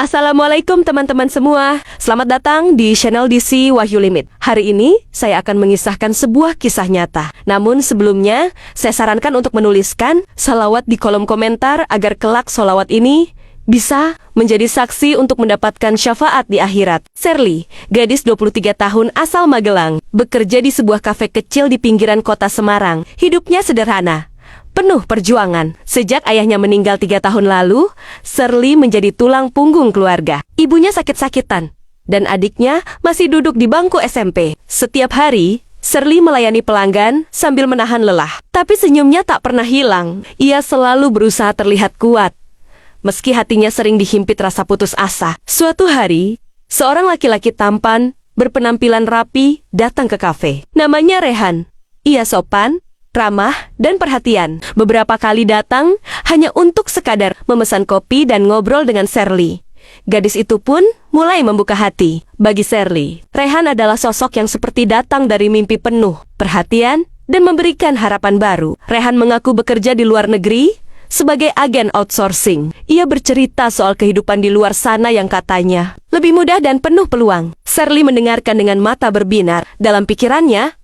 Assalamualaikum teman-teman semua. Selamat datang di channel DC Wahyu Limit. Hari ini saya akan mengisahkan sebuah kisah nyata. Namun sebelumnya, saya sarankan untuk menuliskan salawat di kolom komentar agar kelak salawat ini bisa menjadi saksi untuk mendapatkan syafaat di akhirat. Sherly, gadis 23 tahun asal Magelang, bekerja di sebuah kafe kecil di pinggiran kota Semarang. Hidupnya sederhana, penuh perjuangan. Sejak ayahnya meninggal 3 tahun lalu, Sherly menjadi tulang punggung keluarga. Ibunya sakit-sakitan, dan adiknya masih duduk di bangku SMP. Setiap hari, Sherly melayani pelanggan sambil menahan lelah. Tapi senyumnya tak pernah hilang. Ia selalu berusaha terlihat kuat, meski hatinya sering dihimpit rasa putus asa. Suatu hari, seorang laki-laki tampan, berpenampilan rapi, datang ke kafe. Namanya Rehan. Ia sopan, ramah, dan perhatian. Beberapa kali datang hanya untuk sekadar memesan kopi dan ngobrol dengan Sherly. Gadis itu pun mulai membuka hati. Bagi Sherly, Rehan adalah sosok yang seperti datang dari mimpi penuh perhatian dan memberikan harapan baru. Rehan mengaku bekerja di luar negeri sebagai agen outsourcing. Ia bercerita soal kehidupan di luar sana yang katanya lebih mudah dan penuh peluang. Sherly mendengarkan dengan mata berbinar. Dalam pikirannya,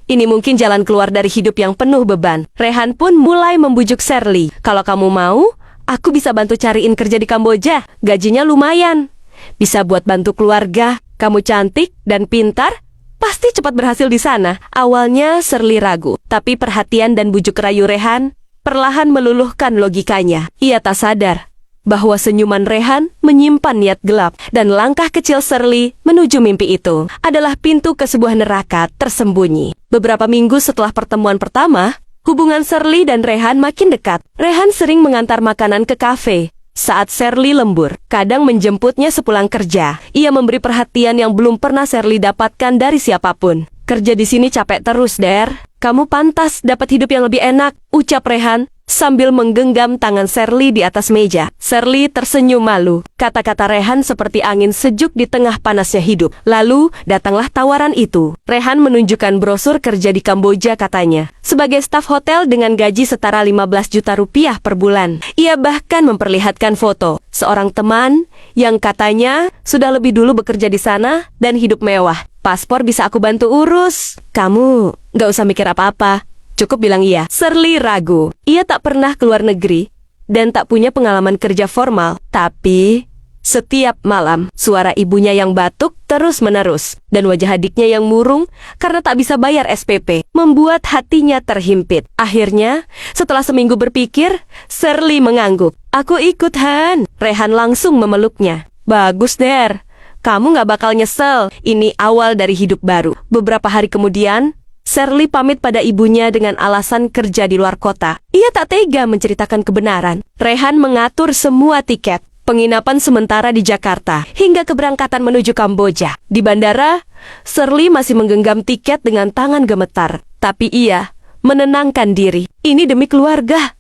ini mungkin jalan keluar dari hidup yang penuh beban. Rehan pun mulai membujuk Sherly. Kalau kamu mau, aku bisa bantu cariin kerja di Kamboja. Gajinya lumayan. Bisa buat bantu keluarga. Kamu cantik dan pintar, pasti cepat berhasil di sana. Awalnya Sherly ragu, tapi perhatian dan bujuk rayu Rehan perlahan meluluhkan logikanya. Ia tak sadar bahwa senyuman Rehan menyimpan niat gelap, dan langkah kecil Sherly menuju mimpi itu adalah pintu ke sebuah neraka tersembunyi. Beberapa minggu setelah pertemuan pertama, hubungan Sherly dan Rehan makin dekat. Rehan sering mengantar makanan ke kafe saat Sherly lembur, kadang menjemputnya sepulang kerja. Ia memberi perhatian yang belum pernah Sherly dapatkan dari siapapun. Kerja di sini capek terus, Der. Kamu pantas dapat hidup yang lebih enak, ucap Rehan sambil menggenggam tangan Sherly di atas meja. Sherly tersenyum malu. Kata-kata Rehan seperti angin sejuk di tengah panasnya hidup. Lalu, datanglah tawaran itu. Rehan menunjukkan brosur kerja di Kamboja katanya, sebagai staf hotel dengan gaji setara 15 juta rupiah per bulan. Ia bahkan memperlihatkan foto seorang teman yang katanya sudah lebih dulu bekerja di sana dan hidup mewah. Paspor bisa aku bantu urus. Kamu gak usah mikir apa-apa, cukup bilang iya. Sherly ragu. Ia tak pernah keluar negeri dan tak punya pengalaman kerja formal. Tapi setiap malam, suara ibunya yang batuk terus-menerus dan wajah adiknya yang murung karena tak bisa bayar SPP membuat hatinya terhimpit. Akhirnya, setelah seminggu berpikir, Sherly mengangguk. Aku ikut, Han. Rehan langsung memeluknya. Bagus, Der. Kamu gak bakal nyesel. Ini awal dari hidup baru. Beberapa hari kemudian, Sherly pamit pada ibunya dengan alasan kerja di luar kota. Ia tak tega menceritakan kebenaran. Rehan mengatur semua tiket, penginapan sementara di Jakarta, hingga keberangkatan menuju Kamboja. Di bandara, Sherly masih menggenggam tiket dengan tangan gemetar. Tapi ia menenangkan diri. Ini demi keluarga,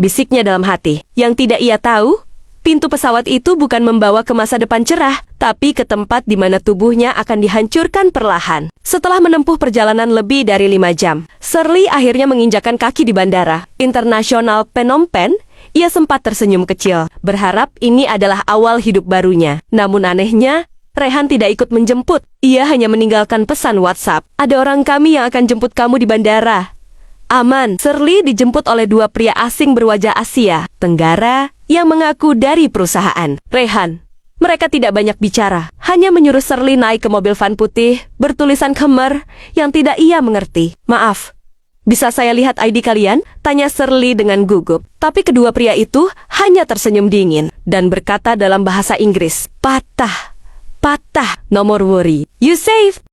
bisiknya dalam hati. Yang tidak ia tahu, pintu pesawat itu bukan membawa ke masa depan cerah, tapi ke tempat di mana tubuhnya akan dihancurkan perlahan. Setelah menempuh perjalanan lebih dari 5 jam, Sherly akhirnya menginjakan kaki di Bandara Internasional Phnom Penh. Ia sempat tersenyum kecil, berharap ini adalah awal hidup barunya. Namun anehnya, Rehan tidak ikut menjemput. Ia hanya meninggalkan pesan WhatsApp. Ada orang kami yang akan jemput kamu di bandara. Aman. Sherly dijemput oleh 2 pria asing berwajah Asia Tenggara yang mengaku dari perusahaan Rehan. Mereka tidak banyak bicara, hanya menyuruh Sherly naik ke mobil van putih bertulisan Khmer yang tidak ia mengerti. Maaf, bisa saya lihat ID kalian? Tanya Sherly dengan gugup. Tapi kedua pria itu hanya tersenyum dingin dan berkata dalam bahasa Inggris, patah, nomor worry. You save.